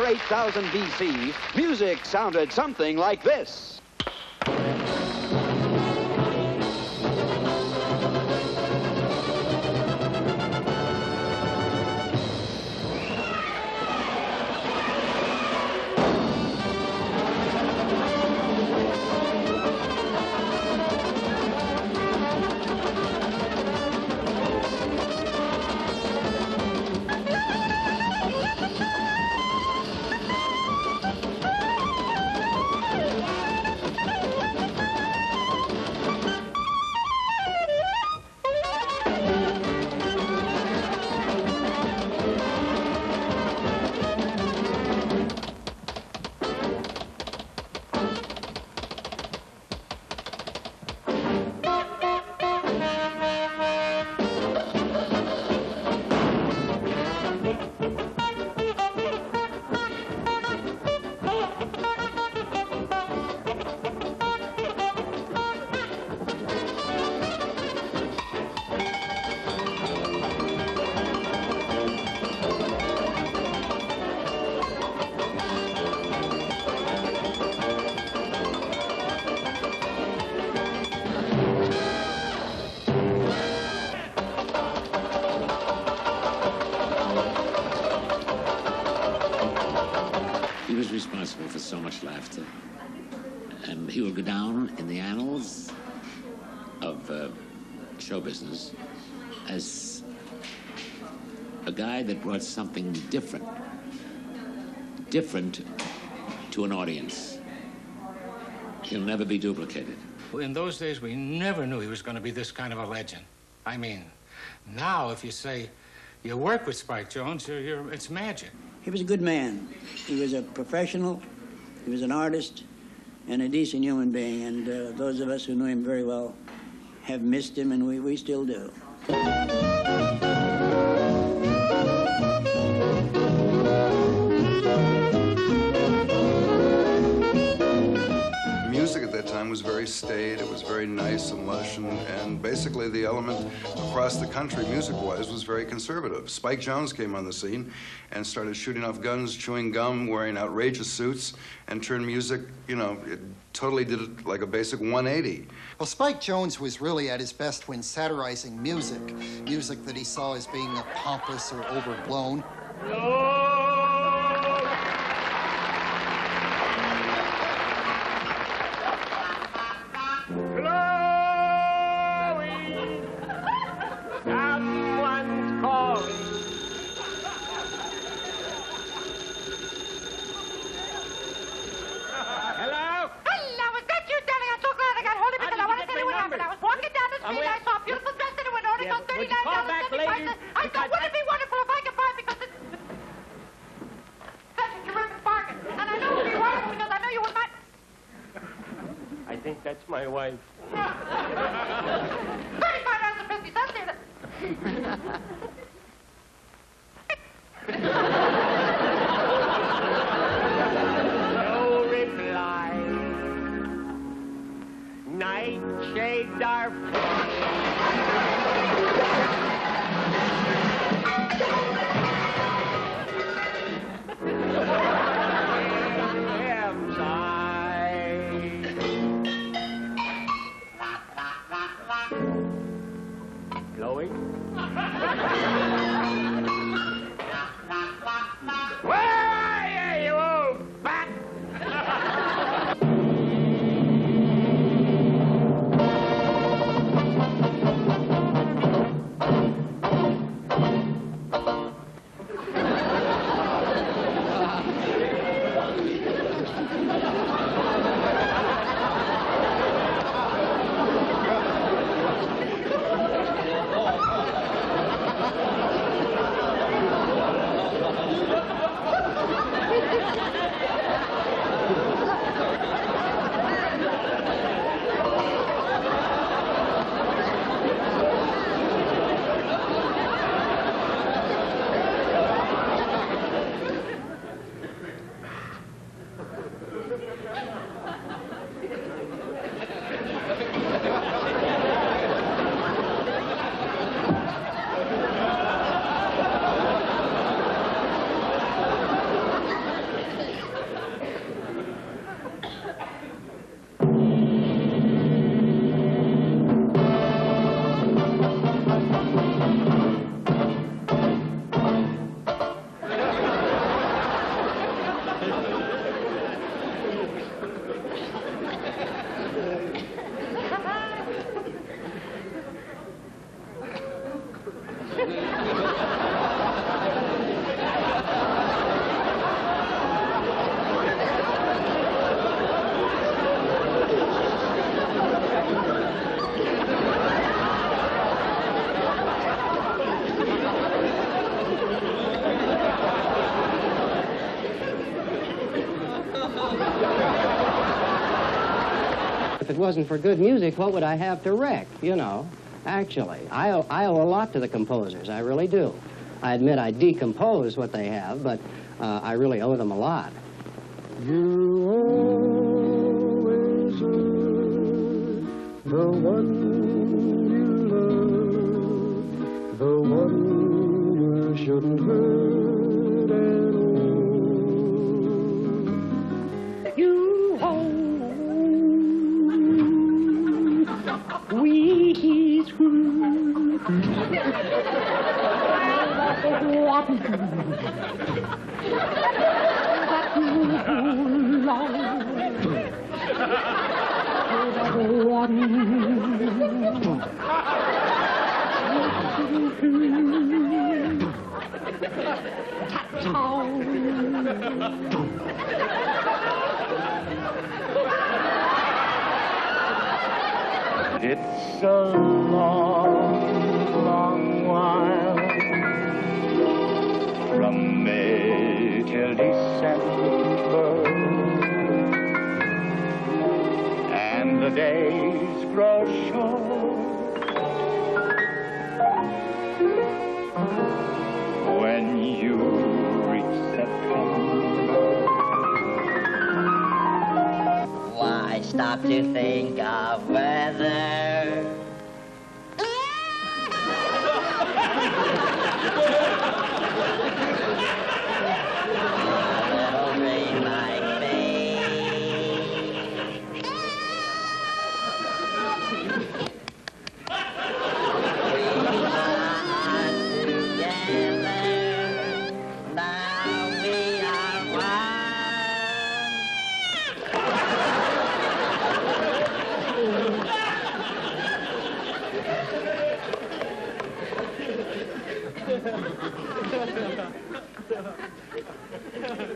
8000 BC, music sounded something like this. He was responsible for so much laughter, and he will go down in the annals of show business as a guy that brought something different to an audience. He'll never be duplicated. In those days, we never knew he was going to be this kind of a legend. I mean, now if you say you work with Spike Jones, it's magic. He was a good man. He was a professional, he was an artist, and a decent human being. And those of us who knew him very well have missed him, and we still do. Music at that time was very staid, it was very nice and lush, and basically the element across the country, music-wise, was very conservative. Spike Jones came on the scene and started shooting off guns, chewing gum, wearing outrageous suits, and turned music, you know, it totally did it like a basic 180. Well, Spike Jones was really at his best when satirizing music that he saw as being pompous or overblown. That's my wife. No reply. Nightshades are glowing. Where are you, you old bat? if it wasn't for good music, what would I have to wreck, you know? Actually, I owe a lot to the composers, I really do. I admit I decompose what they have, but I really owe them a lot. You always hurt the one you love, the one you shouldn't hurt at all. You always screw. It's a long, long while from May till December, and the days grow short when you reach September. Why stop to think of weather?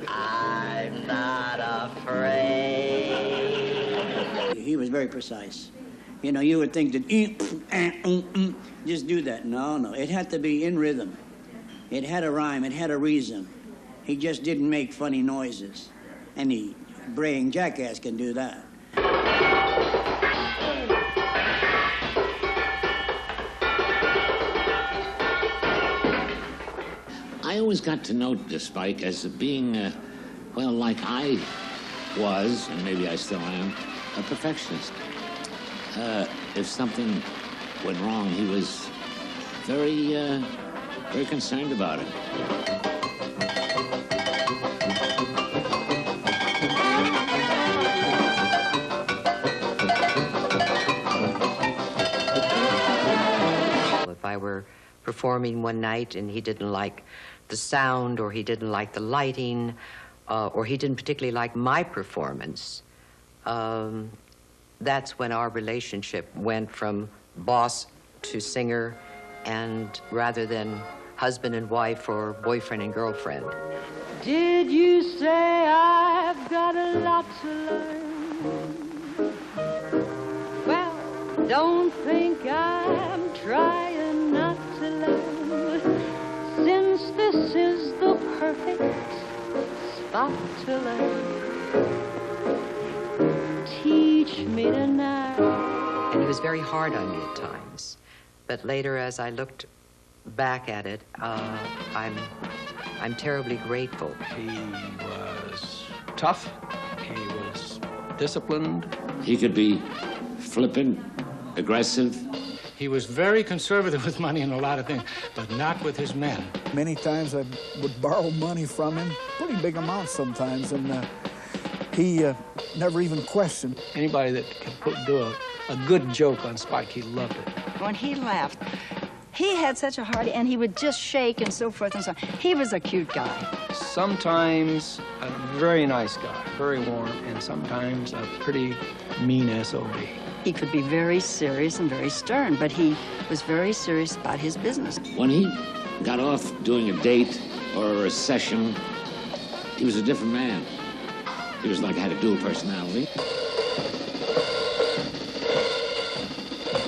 I'm not afraid. He was very precise. You know, you would think that just do that. No, no. It had to be in rhythm. It had a rhyme. It had a reason. He just didn't make funny noises. Any braying jackass can do that. I always got to know Spike as being, well, like I was, and maybe I still am, a perfectionist. If something went wrong, he was very, very concerned about it. If I were performing one night and he didn't like the sound, or he didn't like the lighting, or he didn't particularly like my performance, that's when our relationship went from boss to singer, and rather than husband and wife or boyfriend and girlfriend. Did you say I've got a lot to learn? Well, don't think I'm trying not to learn, since this is the perfect spot to learn. Teach me tonight. And he was very hard on me at times. But later, as I looked back at it, I'm terribly grateful. He was tough. He was disciplined. He could be flippant, aggressive. He was very conservative with money and a lot of things, but not with his men. Many times I would borrow money from him, pretty big amounts sometimes, and he never even questioned. Anybody that can do a good joke on Spike, he loved it. When he laughed, he had such a heart, and he would just shake and so forth and so on. He was a cute guy. Sometimes a very nice guy, very warm, and sometimes a pretty mean SOB. He could be very serious and very stern, but he was very serious about his business. When he got off doing a date or a session, he was a different man. He was like, had a dual personality.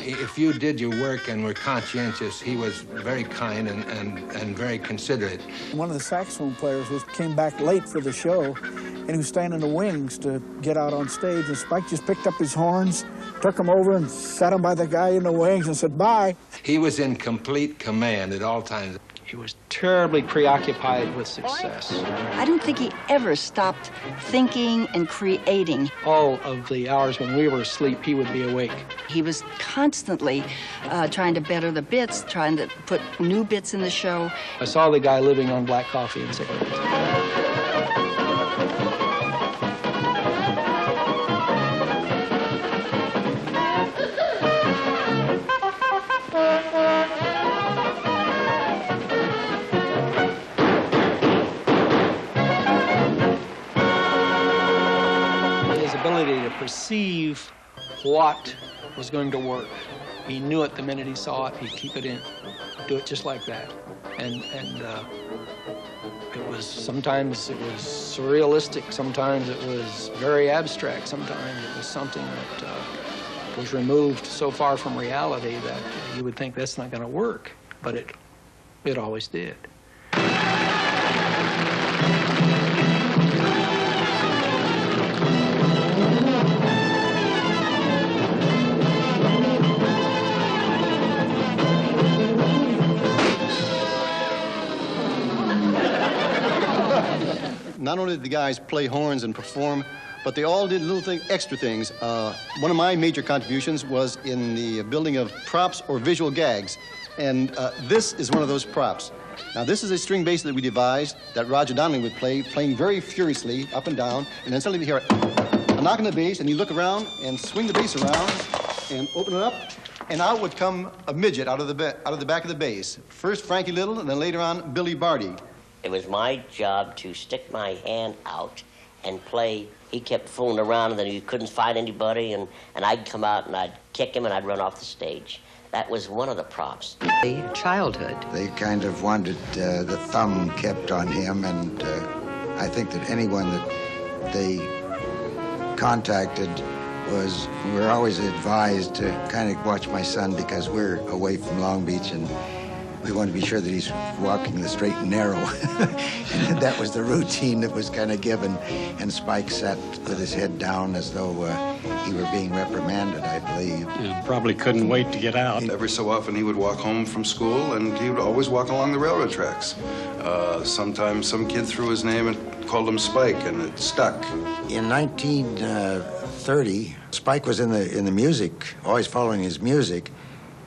If you did your work and were conscientious, he was very kind and very considerate. One of the saxophone players came back late for the show, and he was standing in the wings to get out on stage, and Spike just picked up his horns, took them over and sat them by the guy in the wings and said, bye. He was in complete command at all times. He was terribly preoccupied with success. I don't think he ever stopped thinking and creating. All of the hours when we were asleep, he would be awake. He was constantly trying to better the bits, trying to put new bits in the show. I saw the guy living on black coffee and cigarettes. To perceive what was going to work. He knew it the minute he saw it. He'd keep it in, do it just like that. And it was, sometimes it was surrealistic, sometimes it was very abstract, sometimes it was something that was removed so far from reality that you would think that's not going to work, but it always did. Not only did the guys play horns and perform, but they all did extra things. One of my major contributions was in the building of props or visual gags, and this is one of those props. Now, this is a string bass that we devised that Roger Donnelly would play, playing very furiously up and down, and then suddenly we hear a knock on the bass, and you look around and swing the bass around and open it up, and out would come a midget out of the back of the bass. First Frankie Little, and then later on Billy Barty. It was my job to stick my hand out and play. He kept fooling around, and then he couldn't find anybody, and I'd come out and I'd kick him and I'd run off the stage. That was one of the props. Childhood. They kind of wanted the thumb kept on him, and I think that anyone that they contacted we were always advised to kind of watch my son because we're away from Long Beach, and we want to be sure that he's walking the straight and narrow. And that was the routine that was kind of given. And Spike sat with his head down as though he were being reprimanded, I believe. Yeah, probably couldn't wait to get out. Every so often he would walk home from school, and he would always walk along the railroad tracks. Sometimes some kid threw his name and called him Spike, and it stuck. In 1930, Spike was in the music, always following his music.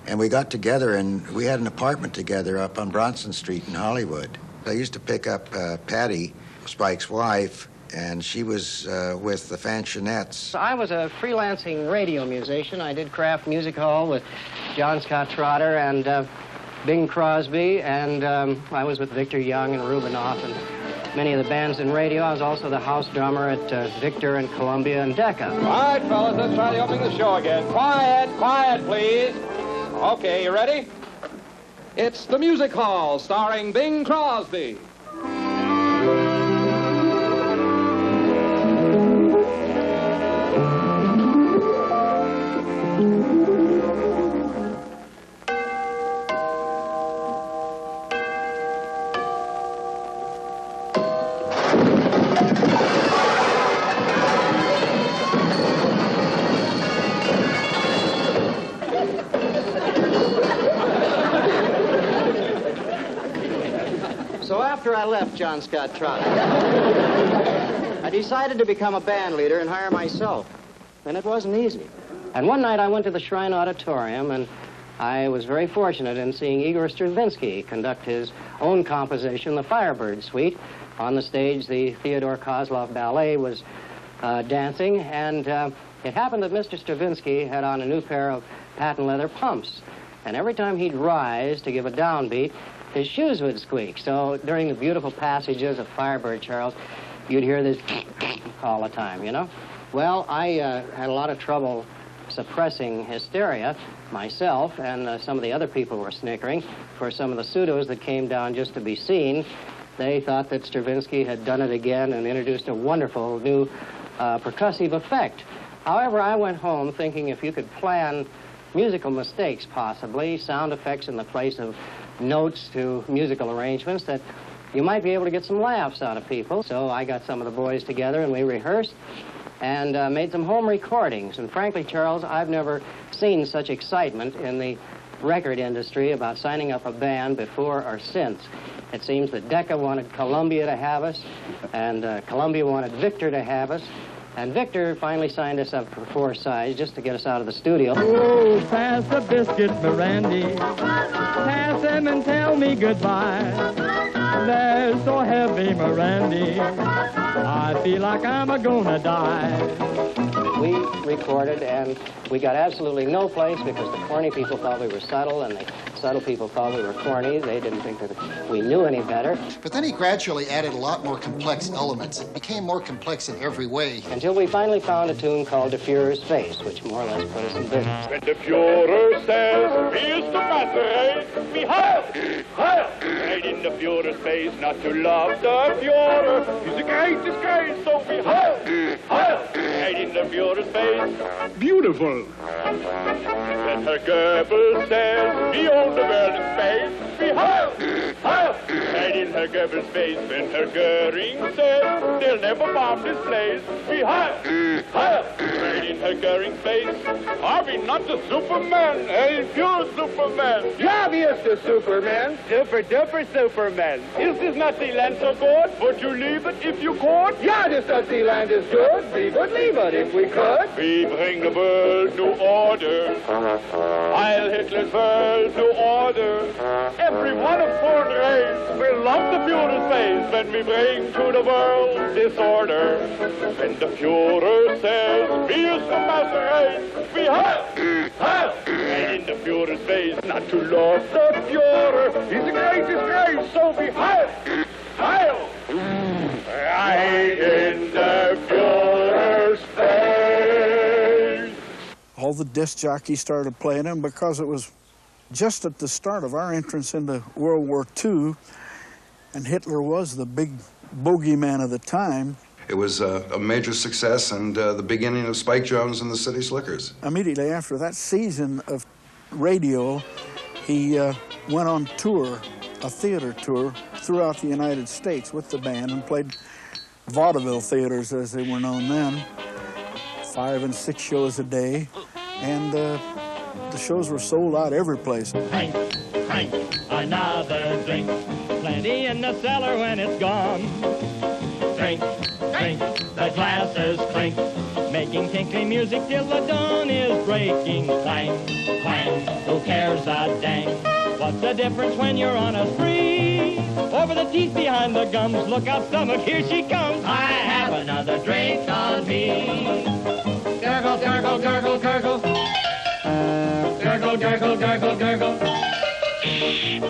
And we got together, and we had an apartment together up on Bronson Street in Hollywood. I used to pick up Patty, Spike's wife, and she was with the Fanchonettes. I was a freelancing radio musician. I did Kraft Music Hall with John Scott Trotter and Bing Crosby, and I was with Victor Young and Rubinoff and many of the bands in radio. I was also the house drummer at Victor and Columbia and Decca. All right, fellas, let's try the opening of the show again. Quiet, quiet, please. Okay, you ready? It's The Music Hall, starring Bing Crosby. After I left John Scott Trotter, I decided to become a band leader and hire myself. And it wasn't easy. And one night I went to the Shrine Auditorium, and I was very fortunate in seeing Igor Stravinsky conduct his own composition, the Firebird Suite. On the stage, the Theodore Kozlov Ballet was dancing, and it happened that Mr. Stravinsky had on a new pair of patent leather pumps. And every time he'd rise to give a downbeat, his shoes would squeak. So during the beautiful passages of Firebird, Charles, you'd hear this all the time, you know? Well, I had a lot of trouble suppressing hysteria myself, and some of the other people were snickering. For some of the pseudos that came down just to be seen, they thought that Stravinsky had done it again and introduced a wonderful new percussive effect. However, I went home thinking if you could plan musical mistakes, possibly, sound effects in the place of notes to musical arrangements, that you might be able to get some laughs out of people. So I got some of the boys together and we rehearsed and made some home recordings. And frankly, Charles, I've never seen such excitement in the record industry about signing up a band before or since. It seems that Decca wanted Columbia to have us, and Columbia wanted Victor to have us, and Victor finally signed us up for 4 sides just to get us out of the studio. Oh, pass the biscuits, Mirandy. Pass them and tell me goodbye. They're so heavy, Mirandy. I feel like I'm a-gonna die. We recorded, and we got absolutely no place because the corny people thought we were subtle, and the subtle people thought we were corny. They didn't think that we knew any better. But then he gradually added a lot more complex elements. It became more complex in every way. Until we finally found a tune called The Fuhrer's Face, which more or less put us in business. When the Führer says, wie ist der Masse, wie heil, heil, right in the Führer's face, not to love the Führer. He's a great disgrace, so be heil, heil, right in the Führer's face. Beautiful. When her Goebbels says, behold the world in space, be heil, heil, right in her Goebbels' face. When her Goering says, they'll never bomb this place, be heil, heil, right in her Goering's face. Are we not the Superman? Hey, pure Superman. Ja, wie ist der Superman? Super duper Superman. Is this not the land so good? Would you leave it if you could? Ja, this not the land is good. We would leave it if we could. We bring the world to order. Heil Hitler's world to order. Every one of foreign race will love the Führer's face when we bring to the world disorder. When the Führer says, wie ist der Masse race? We heil, heil, and in the Führer's face, not to love the Führer. He's a great disgrace, so we heil, heil, right in the Führer's face. All the disc jockeys started playing them because it was just at the start of our entrance into World War II, and Hitler was the big bogeyman of the time. It was a major success and the beginning of Spike Jones and the City Slickers. Immediately after that season of radio, he went on tour, a theater tour, throughout the United States with the band and played vaudeville theaters, as they were known then, 5 and 6 shows a day, and the shows were sold out every place. Drink, drink, another drink. Plenty in the cellar when it's gone. Drink, drink, the glasses clink, making tinkling music till the dawn is breaking. Clang, clang, who cares a dang? What's the difference when you're on a spree? Over the teeth, behind the gums, look out stomach, here she comes. I have another drink on me. Gurgle, gurgle, gurgle, gurgle. Gurgle, gurgle, gurgle, gurgle.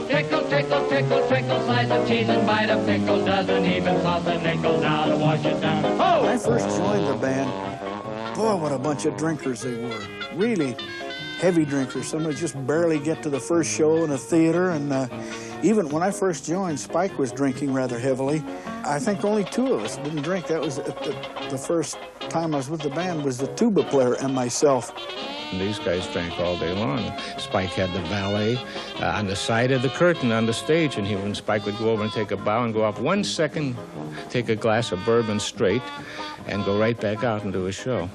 Tickle, tickle, tickle, tickle, slice of cheese and bite a pickle, doesn't even cost a nickel now to wash it down. Oh! When I first joined the band, boy, what a bunch of drinkers they were. Really heavy drinkers. Some would just barely get to the first show in a theater, and even when I first joined, Spike was drinking rather heavily. I think only 2 of us didn't drink. That was the first time I was with the band, was the tuba player and myself. These guys drank all day long. Spike had the valet on the side of the curtain on the stage, and when Spike would go over and take a bow and go off 1 second, take a glass of bourbon straight, and go right back out and do a show.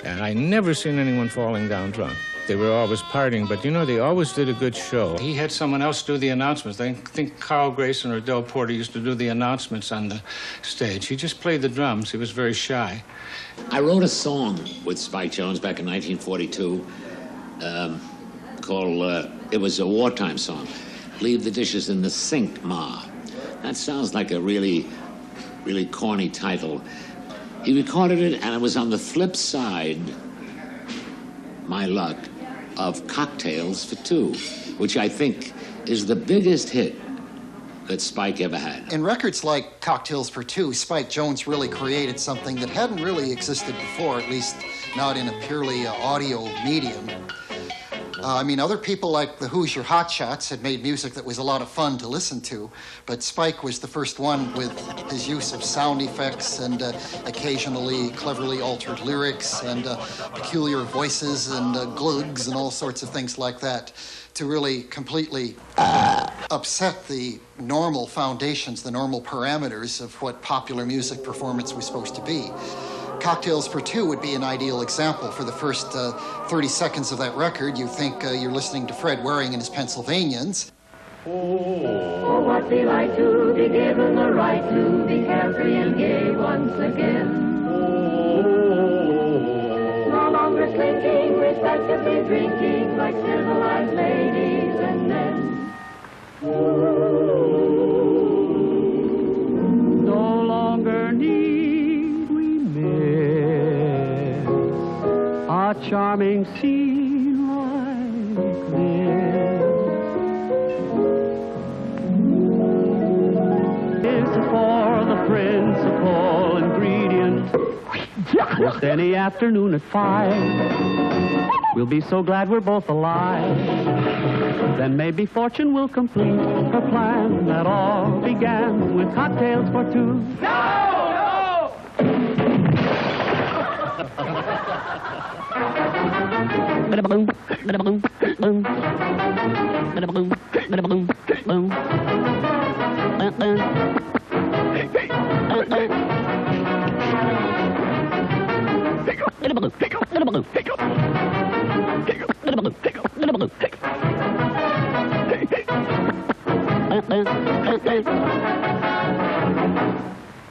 And I never seen anyone falling down drunk. They were always partying, but you know, they always did a good show. He had someone else do the announcements. I think Carl Grayson or Del Porter used to do the announcements on the stage. He just played the drums. He was very shy. I wrote a song with Spike Jones back in 1942 called, it was a wartime song, Leave the Dishes in the Sink, Ma. That sounds like a really, really corny title. He recorded it, and it was on the flip side, my luck, of Cocktails for Two, which I think is the biggest hit that Spike ever had. In records like Cocktails for Two, Spike Jones really created something that hadn't really existed before, at least not in a purely audio medium. I mean, other people like the Hoosier Hotshots had made music that was a lot of fun to listen to, but Spike was the first one with his use of sound effects and occasionally cleverly altered lyrics and peculiar voices and glugs and all sorts of things like that to really completely upset the normal foundations, the normal parameters of what popular music performance was supposed to be. Cocktails for Two would be an ideal example. For the first 30 seconds of that record, you think you're listening to Fred Waring and his Pennsylvanians. Oh, what be like to be given the right to be carefree and gay once again. No longer slinking, respectively drinking like civilized ladies and men. No longer need we miss a charming scene like this. Is for the principal ingredient. Just any afternoon at 5, we'll be so glad we're both alive. Then maybe fortune will complete her plan that all began with cocktails for two. No! Ba-da-boom, ba-da-boom, boom. Ba-da-boom, ba-da-boom, boom.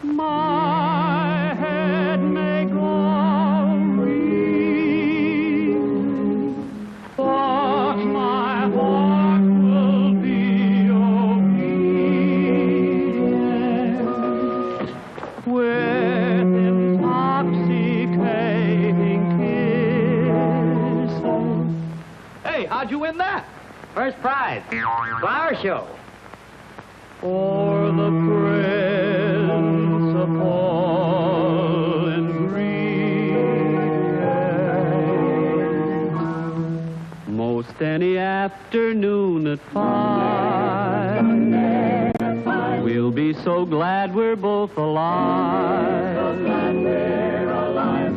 My head may grow weak, but my heart will be obedient with intoxicating kisses. Hey, how'd you win that? First prize. Flower show. For the principal ingredient. Most any afternoon at 5, we'll be so glad we're both alive.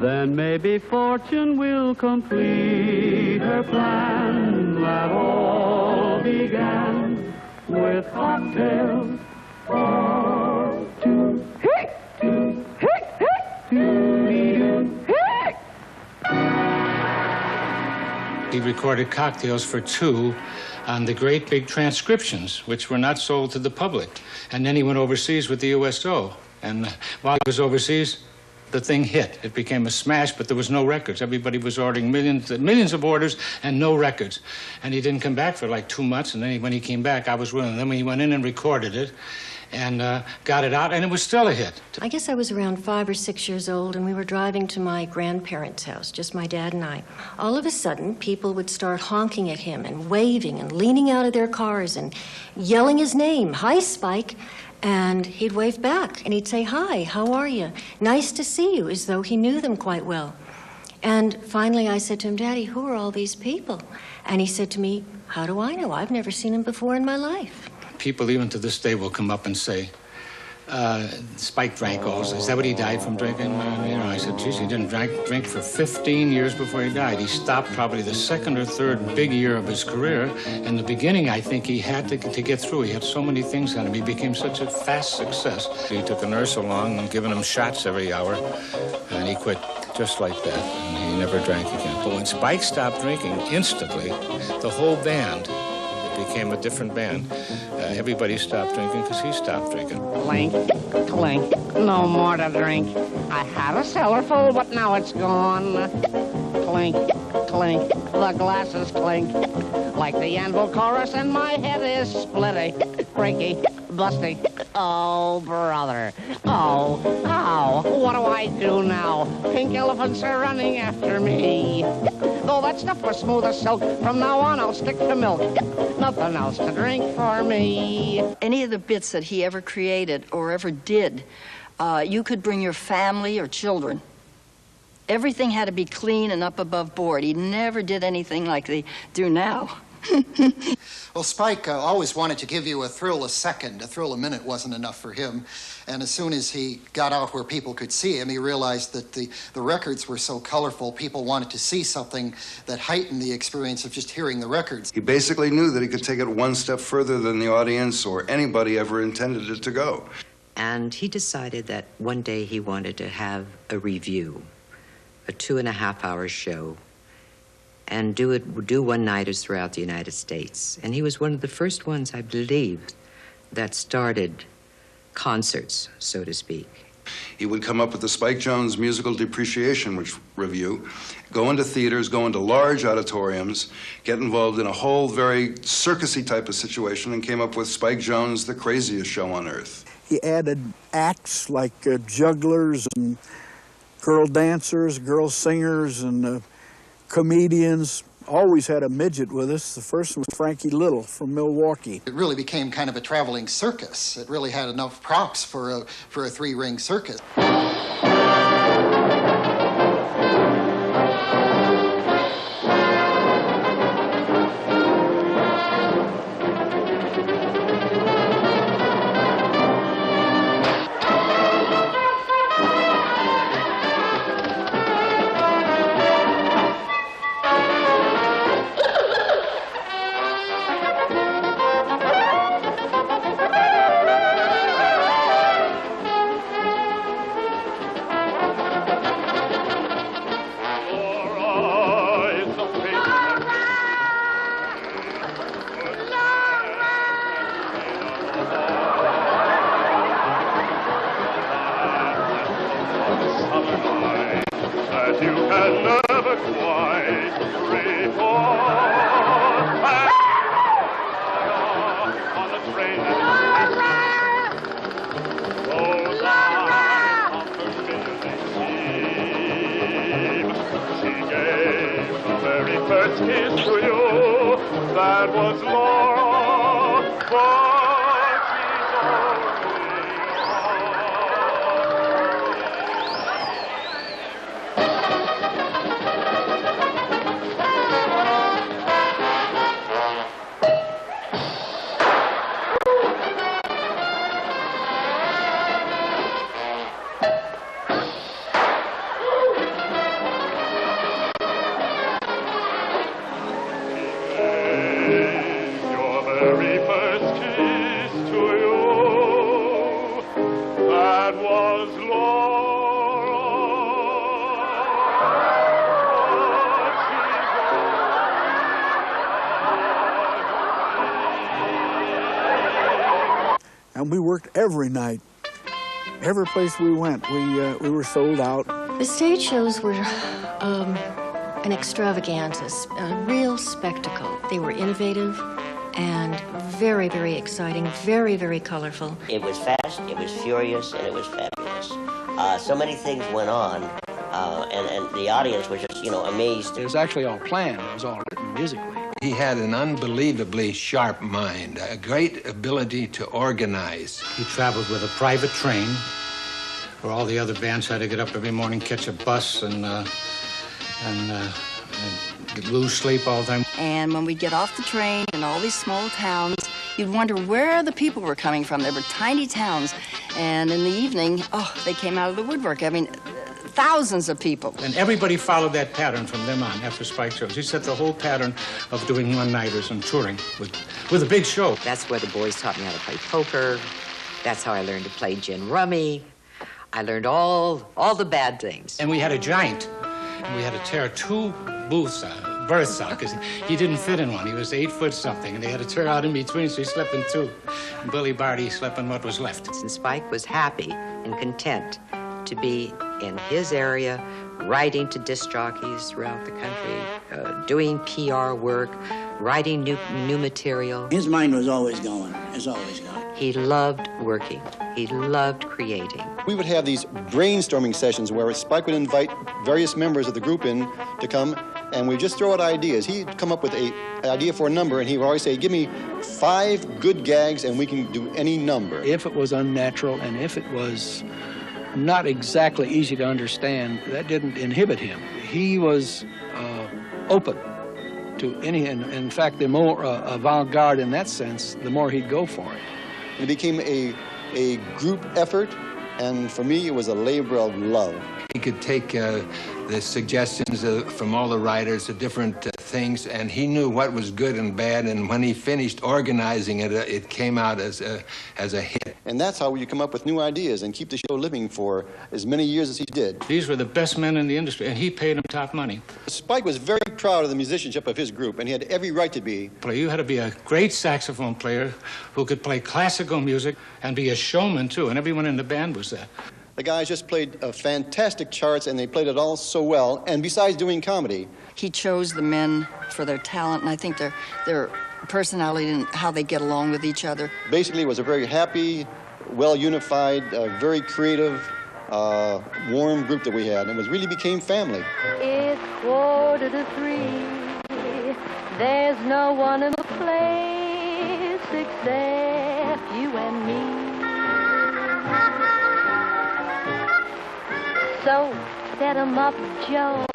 Then maybe fortune will complete her plan that all began with cocktails for two. He recorded Cocktails for Two on the great big transcriptions, which were not sold to the public. And then he went overseas with the USO. And while he was overseas, the thing hit. It became a smash, but there was no records. Everybody was ordering millions of orders and no records. And he didn't come back for like 2 months, and then when he came back, I was with him. Then he went in and recorded it and got it out, and it was still a hit. I guess I was around 5 or 6 years old, and we were driving to my grandparents' house, just my dad and I. All of a sudden, people would start honking at him and waving and leaning out of their cars and yelling his name, "Hi, Spike." And he'd wave back, and he'd say, "Hi, how are you? Nice to see you," as though he knew them quite well. And finally I said to him, "Daddy, who are all these people?" And he said to me, "How do I know? I've never seen him before in my life." People even to this day will come up and say, Spike drank also. Is that what he died from drinking? I said, geez, he didn't drink for 15 years before he died. He stopped probably the second or third big year of his career. In the beginning, I think he had to get through. He had so many things on him. He became such a fast success. He took a nurse along and giving him shots every hour, and he quit just like that, and he never drank again. But when Spike stopped drinking, instantly, the whole band became a different band. Everybody stopped drinking because he stopped drinking. Clink, clink, no more to drink. I had a cellar full, but now it's gone. Clink, clink, the glasses clink. Like the anvil chorus, and my head is splitty, breaky, busty. Oh, brother. Oh, what do I do now? Pink elephants are running after me. Though that stuff was smooth as silk, from now on I'll stick to milk. Nothing else to drink for me. Any of the bits that he ever created or ever did, you could bring your family or children Everything had to be clean and up above board. He never did anything like they do now. Well, Spike always wanted to give you a thrill a second. A thrill a minute wasn't enough for him. And as soon as he got out where people could see him, he realized that the records were so colorful, people wanted to see something that heightened the experience of just hearing the records. He basically knew that he could take it one step further than the audience or anybody ever intended it to go. And he decided that one day he wanted to have a review, a 2.5-hour show, and do one-nighters throughout the United States. And he was one of the first ones, I believe, that started concerts, so to speak. He would come up with the Spike Jones Musical Depreciation Review, go into theaters, go into large auditoriums, get involved in a whole very circusy type of situation, and came up with Spike Jones, the craziest show on earth. He added acts like jugglers and girl dancers, girl singers, and comedians. Always had a midget with us. The first one was Frankie Little from Milwaukee. It really became kind of a traveling circus. It really had enough props for a 3-ring circus. And we worked every night. Every place we went, we were sold out. The stage shows were an extravaganza, a real spectacle. They were innovative and very, very exciting, very, very colorful. It was fast, it was furious, and it was fabulous. So many things went on, and the audience was just, amazed. It was actually all planned. It was all written musically. He had an unbelievably sharp mind, a great ability to organize. He traveled with a private train where all the other bands had to get up every morning, catch a bus, and lose sleep all the time. And when we'd get off the train in all these small towns, you'd wonder where the people were coming from. They were tiny towns. And in the evening, they came out of the woodwork. I mean, thousands of people. And everybody followed that pattern from then on after Spike shows. He set the whole pattern of doing one-nighters and touring with a big show. That's where the boys taught me how to play poker. That's how I learned to play gin rummy. I learned all the bad things. And we had a giant. And we had to tear 2 berths out because he didn't fit in one. He was 8 foot something, and they had to tear out in between, so he slept in 2. And Billy Barty slept in what was left. And Spike was happy and content to be in his area, writing to disc jockeys throughout the country, doing PR work, writing new material. His mind was always going, always going. He loved working. He loved creating. We would have these brainstorming sessions where Spike would invite various members of the group in to come, and we'd just throw out ideas. He'd come up with an idea for a number, and he would always say, give me 5 good gags, and we can do any number. If it was unnatural and if it was not exactly easy to understand, that didn't inhibit him. He was open to any, and in fact, the more avant-garde in that sense, the more he'd go for it. It became a group effort, and for me, it was a labor of love. He could take the suggestions from all the writers of different things, and he knew what was good and bad, and when he finished organizing it, it came out as a hit. And that's how you come up with new ideas and keep the show living for as many years as he did. These were the best men in the industry, and he paid them top money. Spike was very proud of the musicianship of his group, and he had every right to be. You had to be a great saxophone player who could play classical music and be a showman, too, and everyone in the band was that. The guys just played fantastic charts, and they played it all so well, and besides doing comedy. He chose the men for their talent, and I think their personality and how they get along with each other. Basically, it was a very happy, well-unified, very creative, warm group that we had, and it really became family. It's 2:45. There's no one in the place except you and me. So set 'em up, Joe.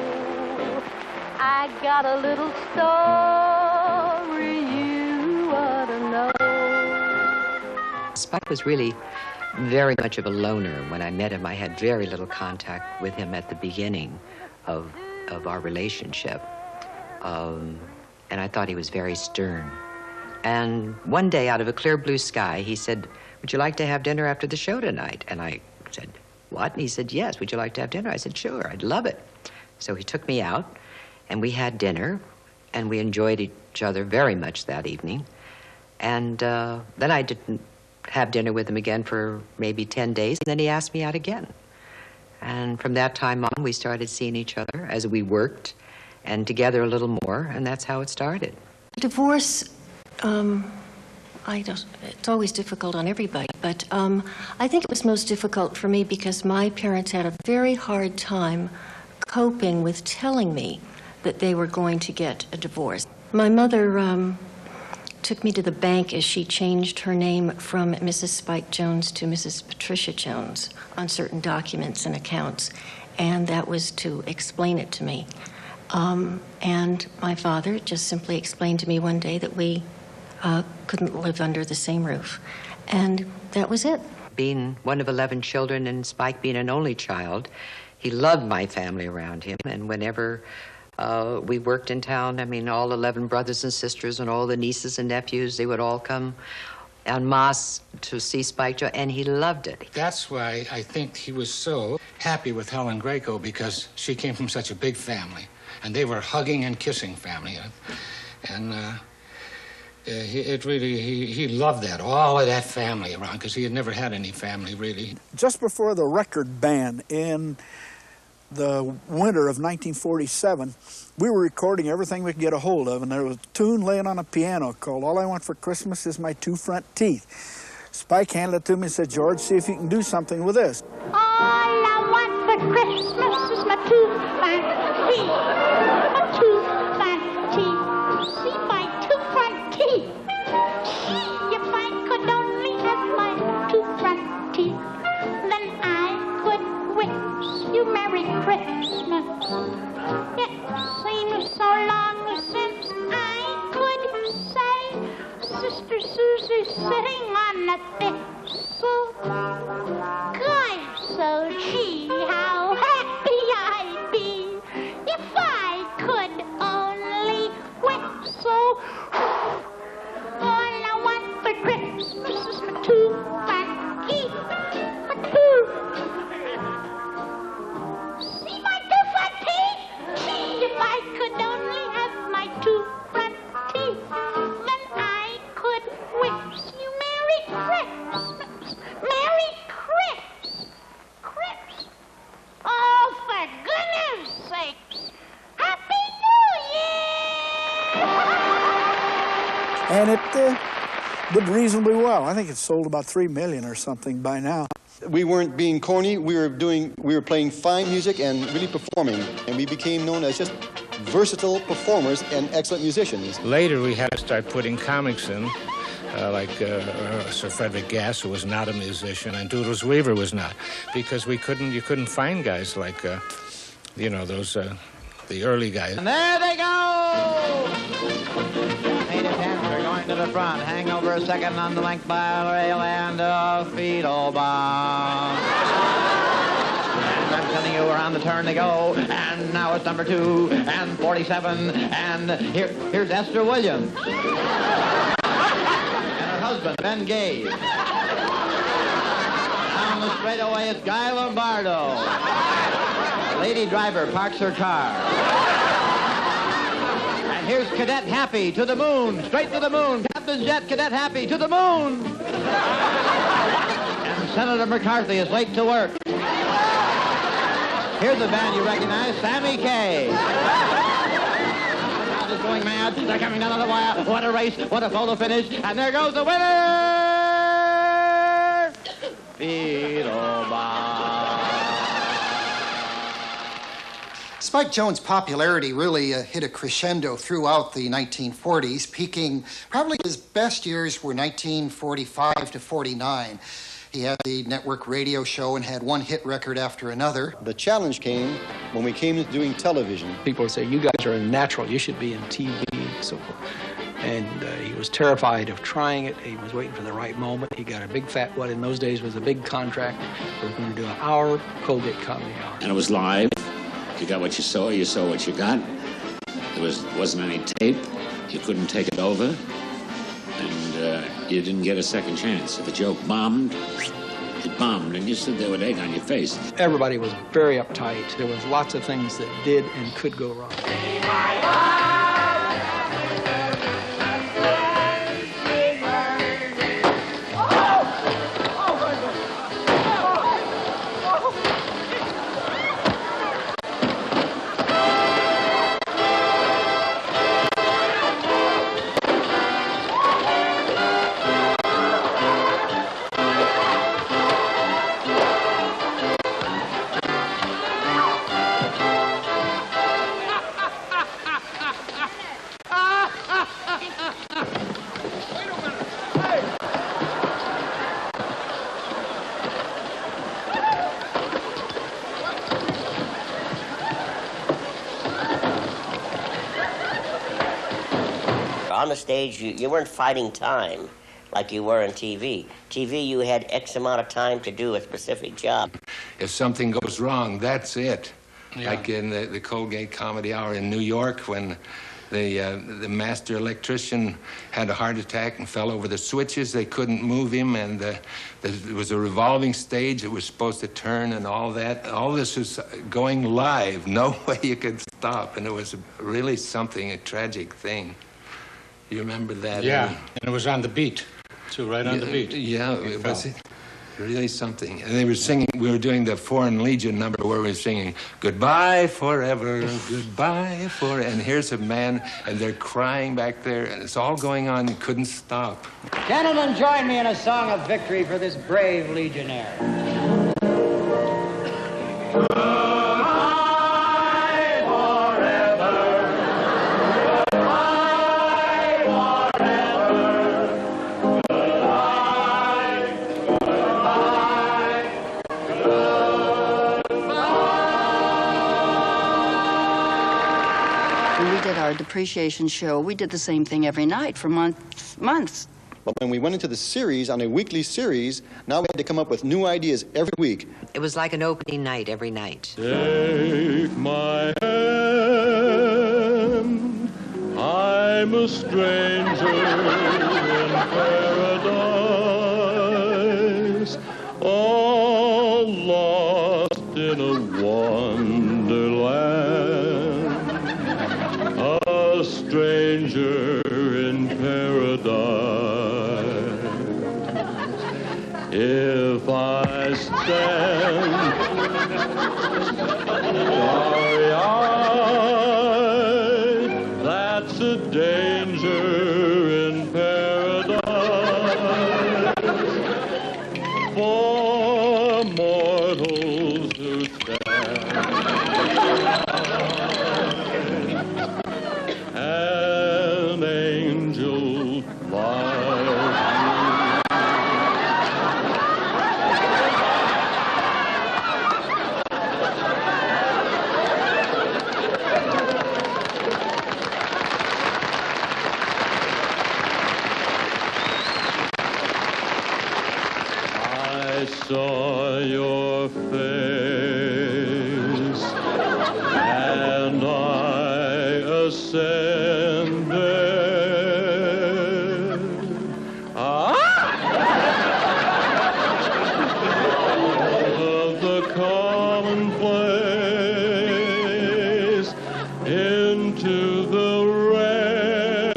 I got a little story you ought to know. Spike was really very much of a loner. When I met him, I had very little contact with him at the beginning of our relationship. And I thought he was very stern. And one day, out of a clear blue sky, he said, "Would you like to have dinner after the show tonight?" And I said, "What?" And he said, "Yes, would you like to have dinner?" I said, "Sure, I'd love it." So he took me out, and we had dinner, and we enjoyed each other very much that evening. And then I didn't have dinner with him again for maybe 10 days, and then he asked me out again. And from that time on, we started seeing each other as we worked, and together a little more, and that's how it started. Divorce, it's always difficult on everybody, but I think it was most difficult for me because my parents had a very hard time coping with telling me that they were going to get a divorce. My mother took me to the bank as she changed her name from Mrs. Spike Jones to Mrs. Patricia Jones on certain documents and accounts, and that was to explain it to me. And my father just simply explained to me one day that we couldn't live under the same roof. And that was it. Being one of 11 children and Spike being an only child, he loved my family around him. And whenever we worked in town, I mean, all 11 brothers and sisters and all the nieces and nephews, they would all come en masse to see Spike Jones, and he loved it. That's why I think he was so happy with Helen Greco, because she came from such a big family, and they were hugging and kissing family. And he loved that, all of that family around, because he had never had any family, really. Just before the record ban in the winter of 1947, we were recording everything we could get a hold of, and there was a tune laying on a piano called All I Want for Christmas Is My Two Front Teeth. Spike handed it to me and said, "George, see if you can do something with this." All I want for Christmas is my two front teeth. My two front teeth. See my two front teeth. Gee, if I could only have my two front teeth, then I could wish you Merry Christmas. It seems so long since I could say Sister Susie's sitting on the thistle. Gosh, so gee, how happy I'd be if I could only whistle. All I want for Christmas is my two front teeth. My two. See my two front teeth? Gee, if I could only have my two front teeth, then I could wish you Merry Christmas. Merry Christmas. Oh, for goodness sakes. Happy New Year! And it did reasonably well. I think it sold about 3 million or something by now. We weren't being corny. We were playing fine music and really performing, and we became known as just versatile performers and excellent musicians. Later, we had to start putting comics in like Sir Frederick Gass, who was not a musician, and Doodles Weaver was not, because you couldn't find guys like, those, the early guys. And there they go! Native Dancer going to the front, hang over a second on the length by rail, and a fetal bomb. And I'm telling you, around the turn they go, and now it's number 2, and 47, and here's Esther Williams. And her husband, Ben Gage. Down the straightaway, it's Guy Lombardo. The lady driver parks her car. And here's Cadet Happy to the moon, straight to the moon. Captain's jet, Cadet Happy to the moon. And Senator McCarthy is late to work. Here's the band you recognize, Sammy Kaye. Now they're going mad. They're coming down on the wire. What a race. What a photo finish. And there goes the winner! Fetal bomb. Spike Jones' popularity really hit a crescendo throughout the 1940s, peaking probably his best years were 1945 to 49. He had the network radio show and had one hit record after another. The challenge came when we came to doing television. People would say, you guys are natural, you should be in TV, and so forth. And he was terrified of trying it. He was waiting for the right moment. He got a big fat, what in those days was a big contract. We were going to do an hour Colgate Comedy Hour. And it was live. You got what you saw what you got. There wasn't any tape. You couldn't take it over. And you didn't get a second chance. If a joke bombed, it bombed, and you stood there with egg on your face. Everybody was very uptight. There was lots of things that did and could go wrong. On the stage, you weren't fighting time like you were in TV. TV, you had X amount of time to do a specific job. If something goes wrong, that's it. Yeah. Like in the Colgate Comedy Hour in New York, when the master electrician had a heart attack and fell over the switches. They couldn't move him, and there was a revolving stage that was supposed to turn and all that. All this was going live. No way you could stop, and it was really something, a tragic thing. You remember that? Yeah, and it was on the beat, too, right on the beat. Yeah, it was really something. And they were singing, we were doing the Foreign Legion number where we were singing, goodbye forever, goodbye forever. And here's a man, and they're crying back there, and it's all going on, you couldn't stop. Gentlemen, join me in a song of victory for this brave legionnaire. Our depreciation show, we did the same thing every night for months. But when we went into the series, on a weekly series, now we had to come up with new ideas every week. It was like an opening night every night. Take my hand, I'm a stranger in paradise, all lost in a wonderland. A stranger in paradise. If I stand starry-eyed, that's a danger in paradise for mortals to stand. An angel flies I saw your face, and I ascended. Of the commonplace into the rare,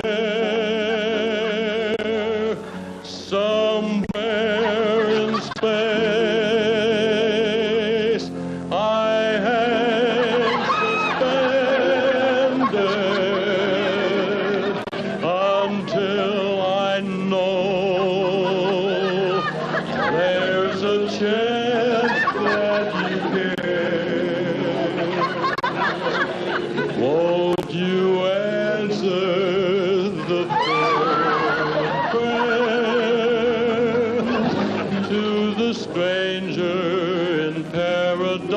somewhere in space I hang suspended until I know there's a chance that you care. Won't you answer the prayer to the stranger in paradise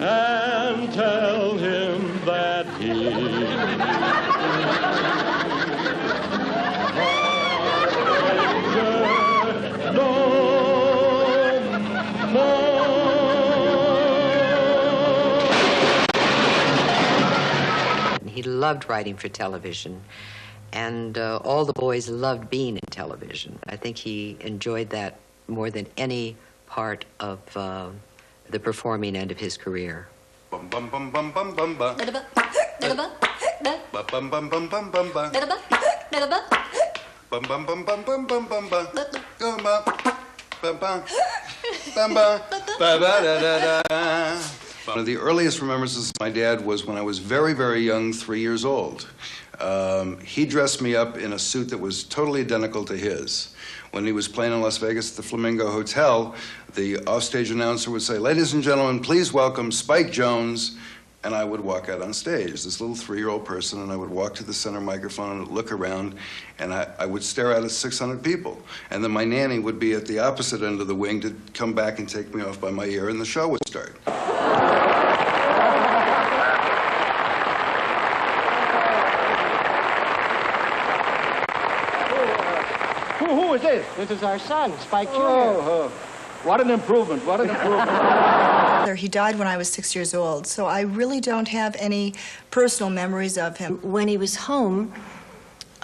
and tell him that he He loved writing for television, and all the boys loved being in television. I think he enjoyed that more than any part of the performing end of his career. Bum bum bum bum bum bum ba. Bum bum bum bum bum bum ba. Bum bum bum bum bum bum bum ba. Bum bum bum bum ba ba da da da. One of the earliest remembrances of my dad was when I was very, very young, 3 years old. He dressed me up in a suit that was totally identical to his. When he was playing in Las Vegas at the Flamingo Hotel, the offstage announcer would say, "Ladies and gentlemen, please welcome Spike Jones." And I would walk out on stage, this little 3-year-old person, and I would walk to the center microphone and look around, and I would stare out at 600 people. And then my nanny would be at the opposite end of the wing to come back and take me off by my ear, and the show would start. Who is this? This is our son, Spike Jr. Oh, what an improvement, what an improvement. He died when I was 6 years old, so I really don't have any personal memories of him. When he was home,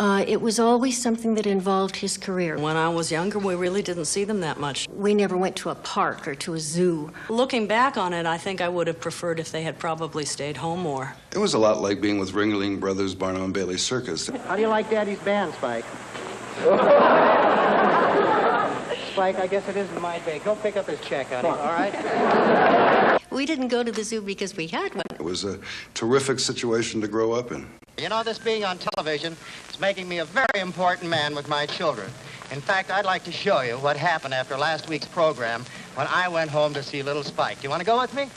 it was always something that involved his career. When I was younger, we really didn't see them that much. We never went to a park or to a zoo. Looking back on it, I think I would have preferred if they had probably stayed home more. It was a lot like being with Ringling Brothers Barnum and Bailey Circus. How do you like Daddy's band, Spike? Spike, I guess it isn't my day. Go pick up his check, honey, all right? We didn't go to the zoo because we had one. It was a terrific situation to grow up in. You know, this being on television is making me a very important man with my children. In fact, I'd like to show you what happened after last week's program when I went home to see little Spike. Do you want to go with me?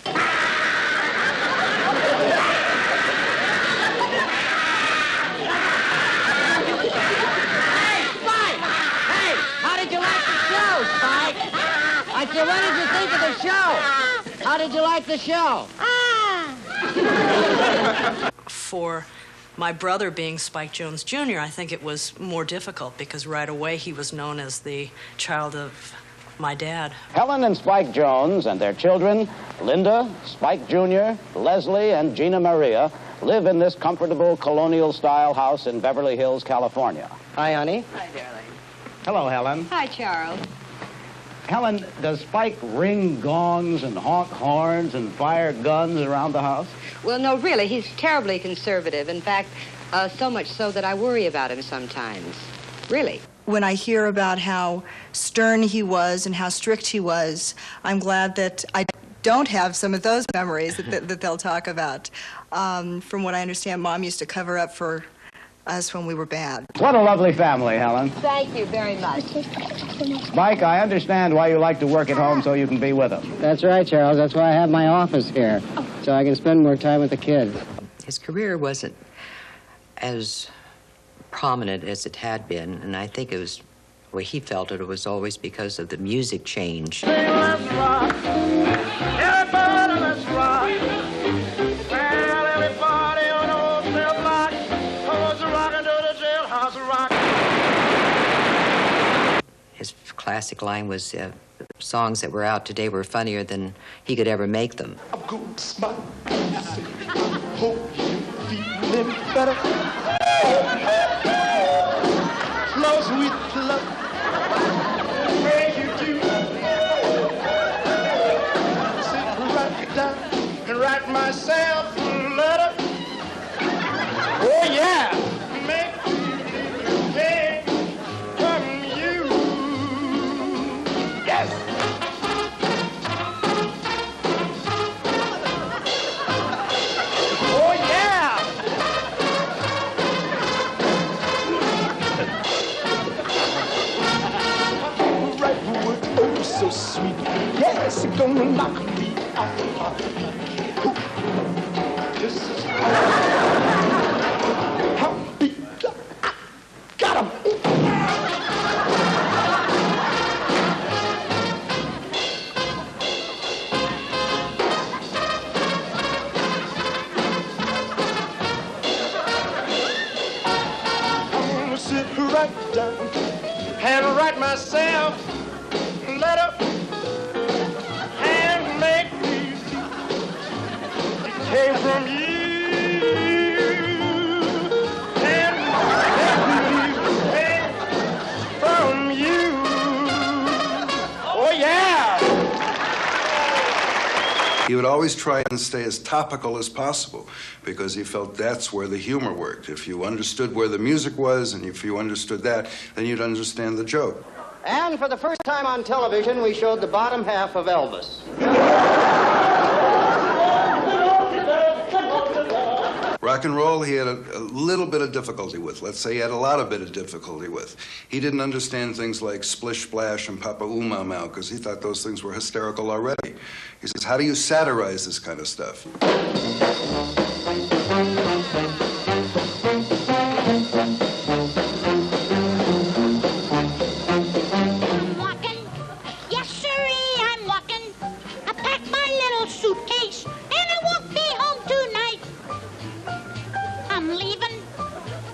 I said, what did you think of the show? How did you like the show? For my brother being Spike Jones Jr., I think it was more difficult because right away he was known as the child of my dad. Helen and Spike Jones and their children, Linda, Spike Jr., Leslie, and Gina Maria, live in this comfortable colonial-style house in Beverly Hills, California. Hi, honey. Hi, darling. Hello, Helen. Hi, Charles. Helen, does Spike ring gongs and honk horns and fire guns around the house? Well, no, really, he's terribly conservative. In fact, so much so that I worry about him sometimes. Really. When I hear about how stern he was and how strict he was, I'm glad that I don't have some of those memories that they'll talk about. From what I understand, Mom used to cover up for us when we were bad. What a lovely family, Helen. Thank you very much. Mike, I understand why you like to work at home so you can be with them. That's right, Charles. That's why I have my office here, so I can spend more time with the kids. His career wasn't as prominent as it had been, and I think it was, well, he felt it was always because of the music change. Let's rock. Everybody, let's rock. Well, everybody on the old cell block goes rockin' to the jailhouse rock. His classic line was, songs that were out today were funnier than he could ever make them. I'm going to smile. Hope you're feeling better. Close with love. Where you do. Sit right down and write myself a letter. Oh, yeah. Make me from you. Yes. Oh, yeah. Right word, oh, so sweet. Yes, it's gonna knock me out. This is got him. I'm gonna sit right down and write myself a letter and make me came from you. From you. Oh, yeah. He would always try and stay as topical as possible because he felt that's where the humor worked. If you understood where the music was and if you understood that, then you'd understand the joke. And for the first time on television, we showed the bottom half of Elvis. Rock and roll, he had a little bit of difficulty with. Let's say he had a lot of bit of difficulty with. He didn't understand things like Splish Splash and Papa Oomau because he thought those things were hysterical already. He says, how do you satirize this kind of stuff? Yes, sirree, I'm walking. I packed my little suitcase and I won't be home tonight. I'm leaving.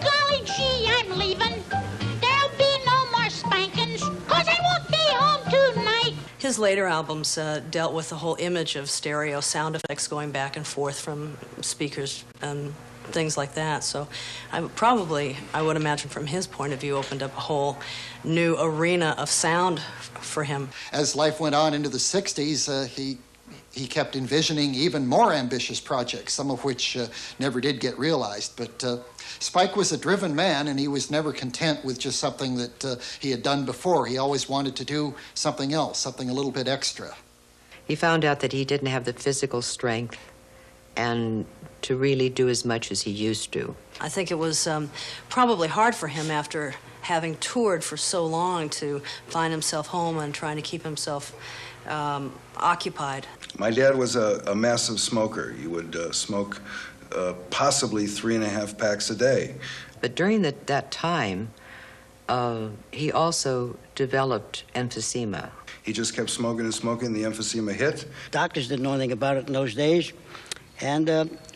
Golly gee, I'm leaving. There'll be no more spankings, 'cause I won't be home tonight. His later albums dealt with the whole image of stereo sound effects going back and forth from speakers and things like that. So I would imagine from his point of view, opened up a whole new arena of sound for him. As life went on into the 60s, he kept envisioning even more ambitious projects, some of which never did get realized. But Spike was a driven man, and he was never content with just something that he had done before. He always wanted to do something else, something a little bit extra. He found out that he didn't have the physical strength and to really do as much as he used to. I think it was probably hard for him after having toured for so long to find himself home and trying to keep himself occupied. My dad was a massive smoker. He would smoke possibly 3.5 packs a day. But during that time, he also developed emphysema. He just kept smoking and smoking. The emphysema hit. Doctors didn't know anything about it in those days. And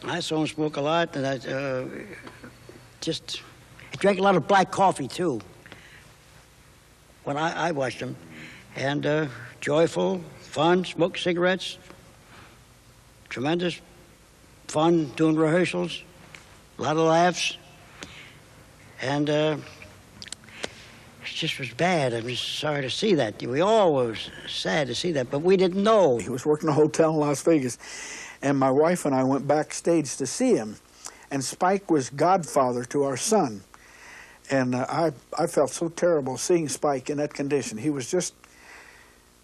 I saw him smoke a lot, and I drank a lot of black coffee, too, when I watched him. And joyful, fun, smoked cigarettes, tremendous fun doing rehearsals, a lot of laughs. And it just was bad. I'm just sorry to see that. We all were sad to see that, but we didn't know. He was working a hotel in Las Vegas, and my wife and I went backstage to see him. And Spike was godfather to our son. And I felt so terrible seeing Spike in that condition. He was just,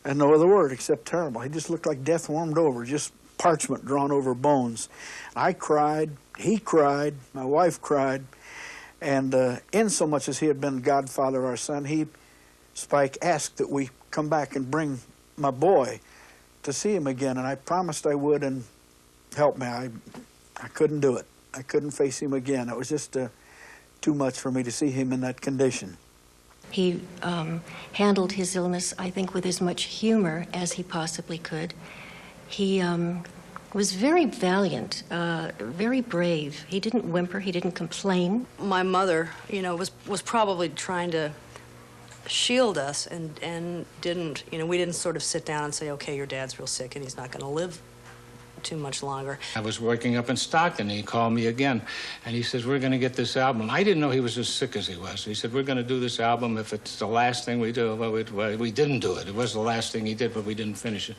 and no other word except terrible. He just looked like death warmed over, just parchment drawn over bones. I cried, he cried, my wife cried. And in so much as he had been godfather of our son, Spike asked that we come back and bring my boy to see him again. And I promised I would, and help me, I couldn't do it. I couldn't face him again. It was just too much for me to see him in that condition. He handled his illness, I think, with as much humor as he possibly could. He was very valiant, very brave. He didn't whimper, he didn't complain. My mother, was probably trying to shield us and didn't, we didn't sort of sit down and say, okay, your dad's real sick and he's not going to live too much longer. I was working up in Stockton, and he called me again, and he says, we're going to get this album. I didn't know he was as sick as he was. He said, we're going to do this album if it's the last thing we do. Well, we didn't do it. It was the last thing he did, but we didn't finish it.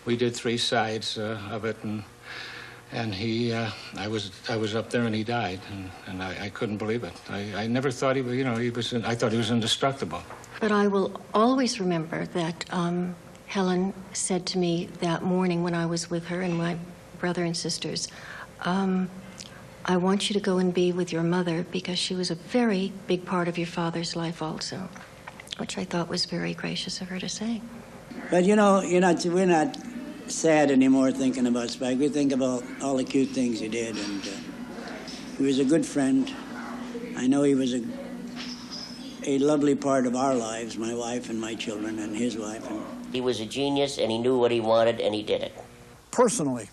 We did 3 sides of it, and he, I was up there, and he died, and I couldn't believe it. I never thought he was, I thought he was indestructible. But I will always remember that Helen said to me that morning when I was with her and my brother and sisters, I want you to go and be with your mother because she was a very big part of your father's life also, which I thought was very gracious of her to say. But we're not sad anymore thinking about Spike. We think about all the cute things he did, and he was a good friend. I know he was a lovely part of our lives, my wife and my children and his wife. He was a genius, and he knew what he wanted, and he did it. Personally,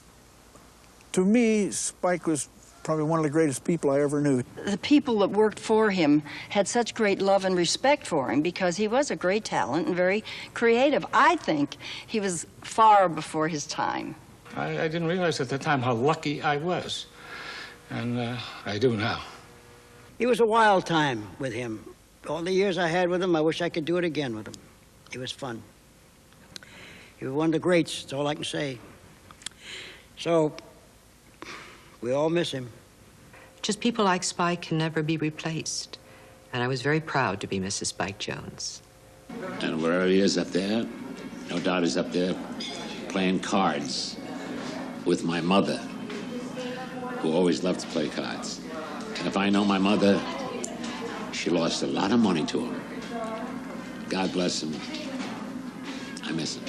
to me, Spike was probably one of the greatest people I ever knew. The people that worked for him had such great love and respect for him because he was a great talent and very creative. I think he was far before his time. I didn't realize at the time how lucky I was, and I do now. It was a wild time with him. All the years I had with him, I wish I could do it again with him. It was fun. He was one of the greats, that's all I can say. So, we all miss him. Just people like Spike can never be replaced. And I was very proud to be Mrs. Spike Jones. And wherever he is up there, no doubt he's up there playing cards with my mother, who always loved to play cards. And if I know my mother, she lost a lot of money to him. God bless him. I miss him.